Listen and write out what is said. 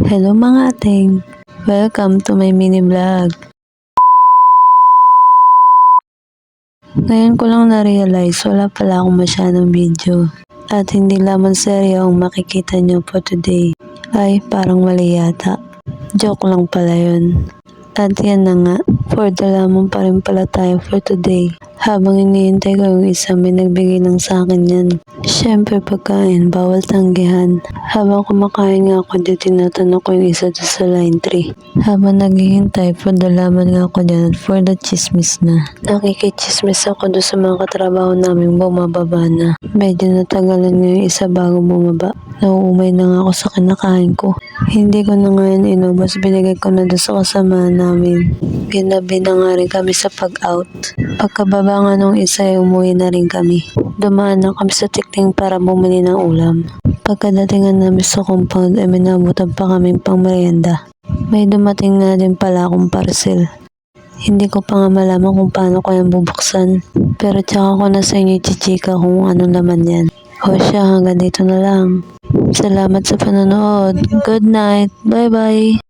Hello mga ating, welcome to my mini vlog. Ngayon ko lang na-realize wala pala akong masyadong video. At hindi lamang seryo ang makikita nyo for today. Ay parang mali yata. Joke lang pala yun. At yan na nga, for the lamang pa rin pala tayo for today. Habang iniintay ko yung isa, may nagbigay lang sa akin yan. Siyempre pagkain, bawal tanggihan. Habang kumakain nga ako, di tinatanong ko yung isa doon sa line 3. Habang naghihintay, for the laman nga ako dyan at for the chismis na. Nakikichismis ako doon sa mga katrabaho namin bumababa na. Medyo natagalan nga yung isa bago bumaba. Nauumay na nga ako sa kinakain ko. Hindi ko na ngayon inubos, binigay ko na doon sa kasama namin. Ginabi na nga rin kami sa pag-out. Pagkababa nga nung isa ay umuwi na rin kami. Dumaan na kami sa tikling para bumili ng ulam. Pagkadatingan namin sa compound ay minabutan pa kaming pang merienda. May dumating na din pala akong parcel. Hindi ko pa nga malaman kung paano ko yan bubuksan. Pero tsaka ko na sa inyo chichika kung ano naman yan. O siya, hanggang dito na lang. Salamat sa panonood. Good night. Bye bye.